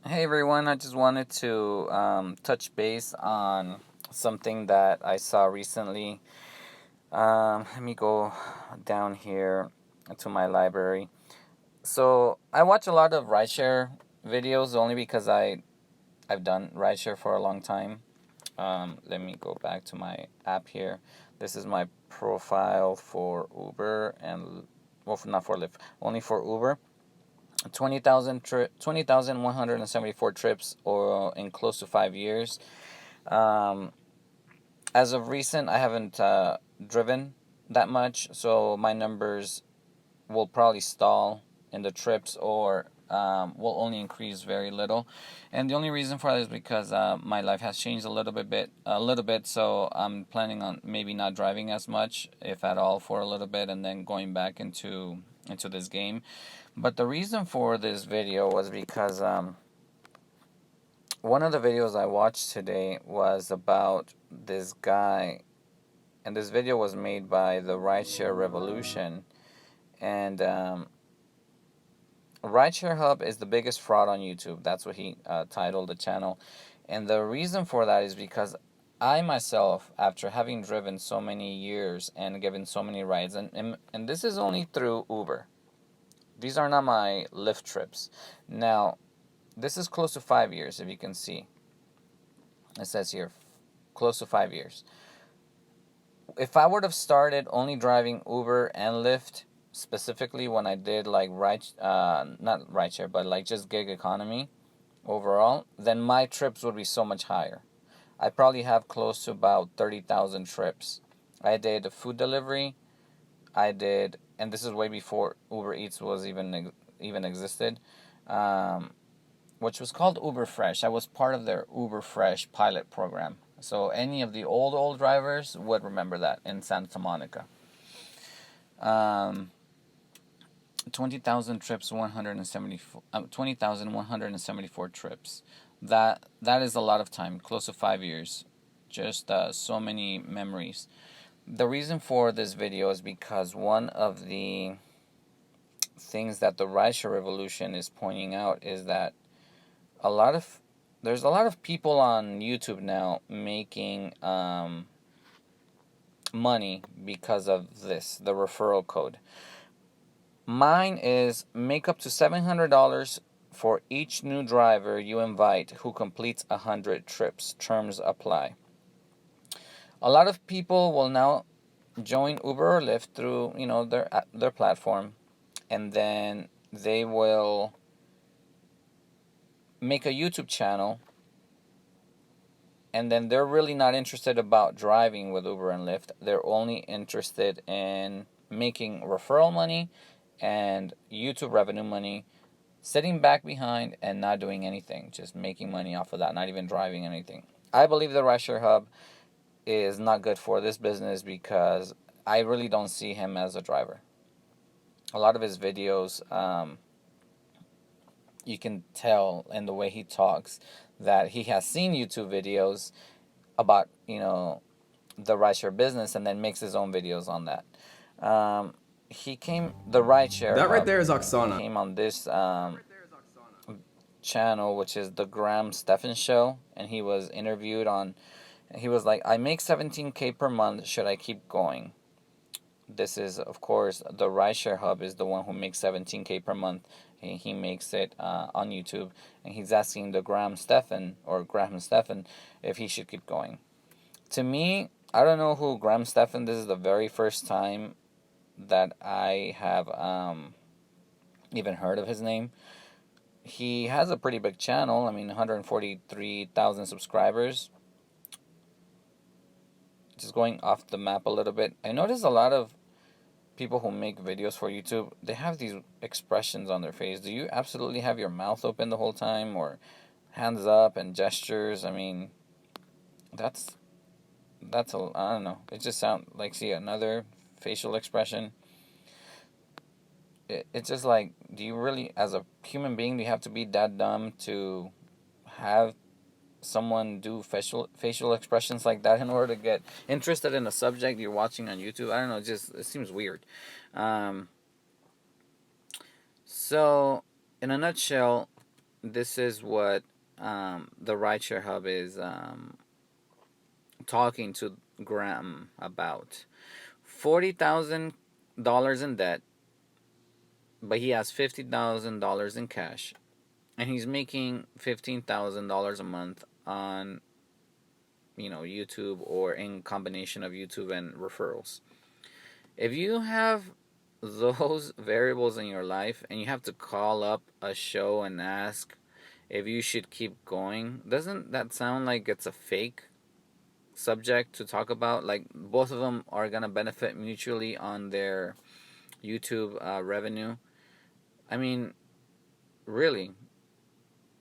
Hey everyone, I just wanted to touch base on something that I saw recently. Let me go down here to my library. So I watch a lot of rideshare videos only because I've done rideshare for a long time. Let me go back to my app here. This is my profile for Uber and well, not for Lyft, only for Uber. 20,174 trips or in close to 5 years. Um, as of recent, I haven't driven that much, so my numbers will probably stall in the trips or will only increase very little. And the only reason for that is because my life has changed a little bit. So I'm planning on maybe not driving as much, if at all, for a little bit, and then going back into this game. But the reason for this video was because one of the videos I watched today was about this guy, and this video was made by the Rideshare Revolution. And Rideshare Hub is the biggest fraud on YouTube. That's what he titled the channel. And the reason for that is because I myself, after having driven so many years and given so many rides, and this is only through Uber. These are not my Lyft trips. Now, this is close to 5 years, if you can see. It says here, close to 5 years. If I would have started only driving Uber and Lyft, specifically when I did like not rideshare, but like just gig economy overall, then my trips would be so much higher. I probably have close to about 30,000 trips. I did food delivery. I did, and this is way before Uber Eats was even existed. Um, which was called Uber Fresh. I was part of their Uber Fresh pilot program. So any of the old drivers would remember that in Santa Monica. Um, 20,000 trips, 20,174 trips. That is a lot of time, close to 5 years. Just so many memories. The reason for this video is because one of the things that the rideshare revolution is pointing out is that a lot of there's a lot of people on YouTube now making money because of the referral code. Mine is make up to $700 for each new driver you invite who completes 100 trips. Terms apply. A lot of people will now join Uber or Lyft through their platform, and then they will make a YouTube channel, and then they're really not interested about driving with Uber and Lyft. They're only interested in making referral money and YouTube revenue money, sitting back behind and not doing anything, just making money off of that, not even driving anything. I believe the Rideshare Hub is not good for this business because I really don't see him as a driver. A lot of his videos, you can tell in the way he talks that he has seen YouTube videos about the rideshare business and then makes his own videos on that. The Rideshare That right Hub there is Oksana. came on this channel, which is the Graham Stephan Show, and he was interviewed on. He was like, "I make 17K per month. Should I keep going?" This is, of course, the Rideshare Hub is the one who makes 17K per month. He makes it on YouTube, and he's asking the Graham Stephan if he should keep going. To me, I don't know who Graham Stephan. This is the very first time that I have even heard of his name. He has a pretty big channel. I mean, 143,000 subscribers. Just going off the map a little bit, I noticed a lot of people who make videos for YouTube, they have these expressions on their face. Do you absolutely have your mouth open the whole time, or hands up and gestures? I mean, that's I don't know. It just sounds like, see, another facial expression. It's just like, do you really, as a human being, do you have to be that dumb to have someone do facial expressions like that in order to get interested in a subject you're watching on YouTube? I don't know. It seems weird. Um, so, in a nutshell, this is what the rideshare hub is talking to Graham about. $40,000 in debt, but he has $50,000 in cash, and he's making $15,000 a month on YouTube, or in combination of YouTube and referrals. If you have those variables in your life and you have to call up a show and ask if you should keep going, doesn't that sound like it's a fake subject to talk about? Like both of them are gonna benefit mutually on their YouTube revenue. I mean, really,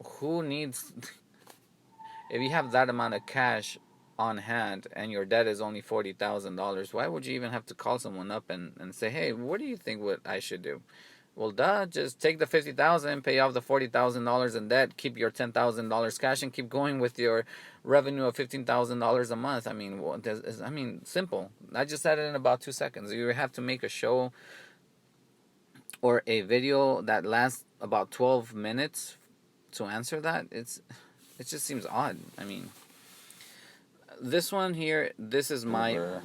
who needs if you have that amount of cash on hand and your debt is only $40,000? Why would you even have to call someone up and say, hey, what do you think what I should do? Well, duh, just take the 50,000, pay off the $40,000 in debt, keep your $10,000 cash, and keep going with your revenue of $15,000 a month. I mean, simple. I just said it in about 2 seconds. You have to make a show or a video that lasts about 12 minutes to answer that. It just seems odd. I mean, this one here, this is my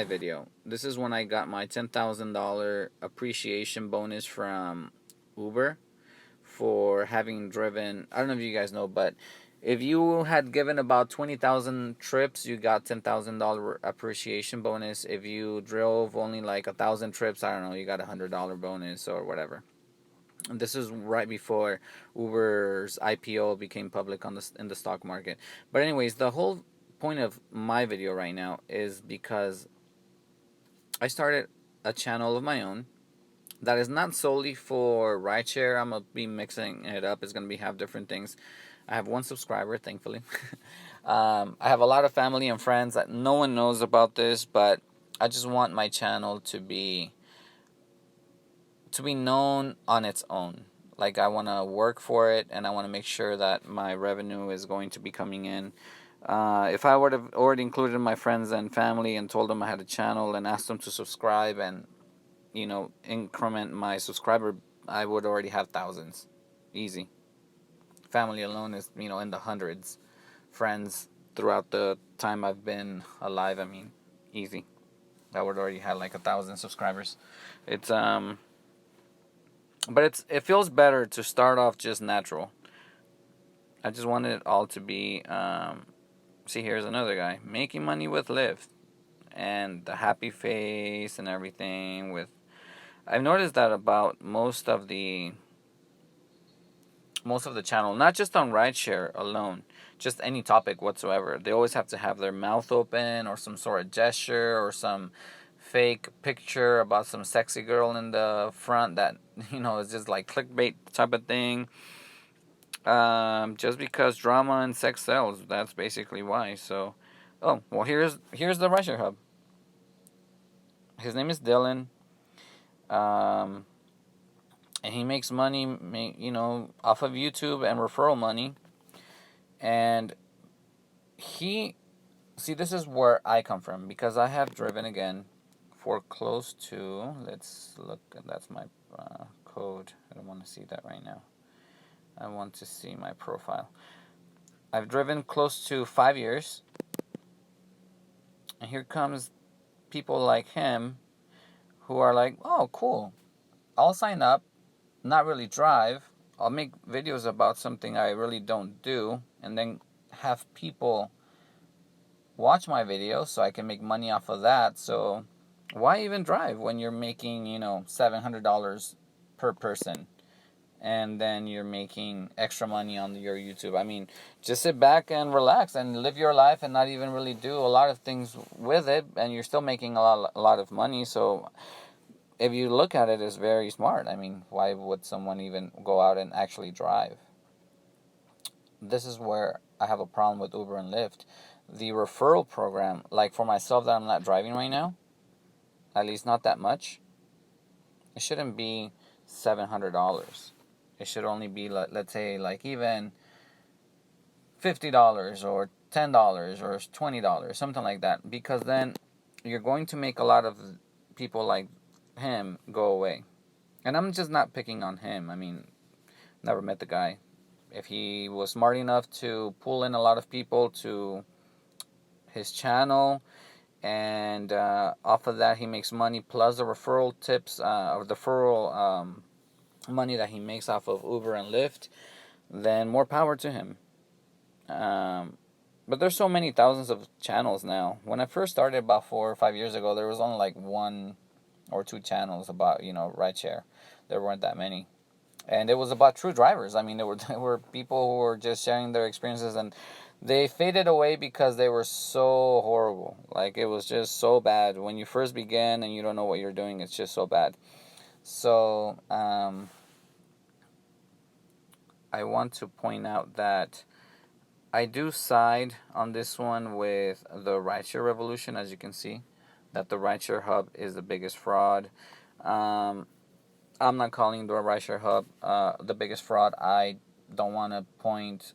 video. This is when I got my $10,000 appreciation bonus from Uber for having driven. I don't know if you guys know, but if you had given about 20,000 trips, you got $10,000 appreciation bonus. If you drove only like 1,000 trips, I don't know, you got $100 bonus or whatever. And this is right before Uber's IPO became public in the stock market. But anyways, the whole point of my video right now is because I started a channel of my own that is not solely for rideshare. I'm gonna be mixing it up. It's gonna have different things. I have one subscriber, thankfully. I have a lot of family and friends that no one knows about this, but I just want my channel to be known on its own. Like, I want to work for it, and I want to make sure that my revenue is going to be coming in. If I would have already included my friends and family and told them I had a channel and asked them to subscribe and increment my subscriber, I would already have thousands, easy. Family alone is in the hundreds. Friends throughout the time I've been alive, I mean, easy. I would already have like 1,000 subscribers. It's But it feels better to start off just natural. I just wanted it all to be. See, here's another guy making money with Lyft, and the happy face and everything. I've noticed that about most of the channel, not just on rideshare alone, just any topic whatsoever. They always have to have their mouth open or some sort of gesture or some fake picture about some sexy girl in the front that is just like clickbait type of thing. Just because drama and sex sells, that's basically why. So, oh well, here's the rideshare hub. His name is Dylan. Um, and he makes money, off of YouTube and referral money. And this is where I come from, because I have driven again for close to, let's look, that's my code. I don't want to see that right now. I want to see my profile. I've driven close to 5 years. And here comes people like him who are like, oh, cool. I'll sign up, not really drive. I'll make videos about something I really don't do, and then have people watch my videos so I can make money off of that. So why even drive when you're making, $700 per person, and then you're making extra money on your YouTube? I mean, just sit back and relax and live your life and not even really do a lot of things with it, and you're still making a lot of money. So if you look at it, it's very smart. I mean, why would someone even go out and actually drive? This is where I have a problem with Uber and Lyft. The referral program, like for myself that I'm not driving right now, at least not that much, it shouldn't be $700. It should only be, let's say, like even $50 or $10 or $20, something like that. Because then you're going to make a lot of people like him go away. And I'm just not picking on him. I mean, never met the guy. if he was smart enough to pull in a lot of people to his channel, and off of that he makes money plus the referral tips or the referral money that he makes off of Uber and Lyft, then more power to him. But there's so many thousands of channels now. When I first started about 4 or 5 years ago, there was only like 1 or 2 channels about, rideshare. There weren't that many, and it was about true drivers. I mean, there were people who were just sharing their experiences, and they faded away because they were so horrible. Like, it was just so bad when you first begin and you don't know what you're doing. It's just so bad. So I want to point out that I do side on this one with the rideshare revolution. As you can see, that the rideshare hub is the biggest fraud. Um, I'm not calling the rideshare hub the biggest fraud. I don't want to point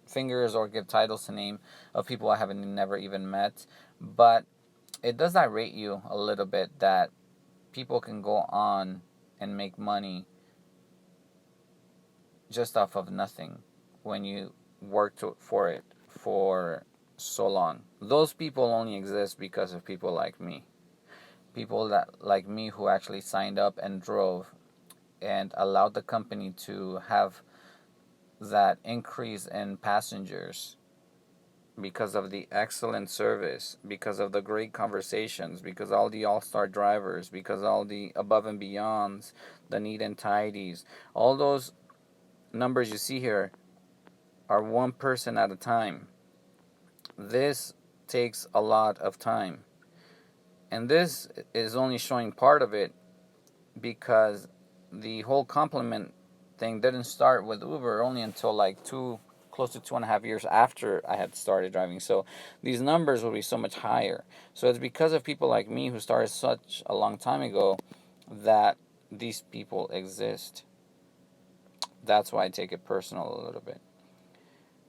fingers or give titles to name of people I haven't never even met, but it does irate you a little bit that people can go on and make money just off of nothing when you for it for so long. Those people only exist because of people like me. People that like me who actually signed up and drove and allowed the company to have that increase in passengers because of the excellent service, because of the great conversations, because all the all-star drivers, because all the above and beyonds, the neat and tidies, all those numbers you see here are one person at a time. This takes a lot of time. And this is only showing part of it because the whole compliment thing didn't start with Uber only until like close to 2.5 years after I had started driving. So these numbers will be so much higher. So it's because of people like me who started such a long time ago that these people exist. That's why I take it personal a little bit.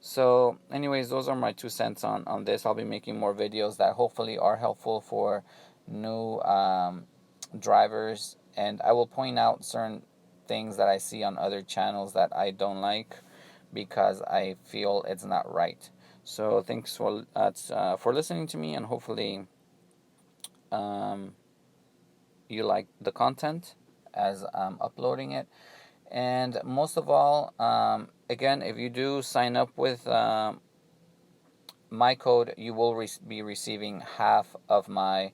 So anyways, those are my 2 cents on this. I'll be making more videos that hopefully are helpful for new drivers, and I will point out certain things that I see on other channels that I don't like because I feel it's not right. So thanks for listening to me, and hopefully um, you like the content as I'm uploading it. And most of all, again, if you do sign up with my code, you will be receiving half of my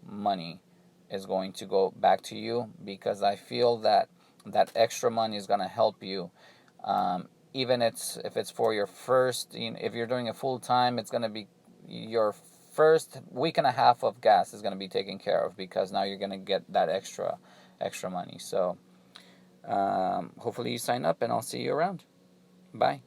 money is going to go back to you, because I feel that that extra money is going to help you. Even if it's for your first, if you're doing it full time, it's going to be your first week and a half of gas is going to be taken care of, because now you're going to get that extra money. So hopefully you sign up, and I'll see you around. Bye.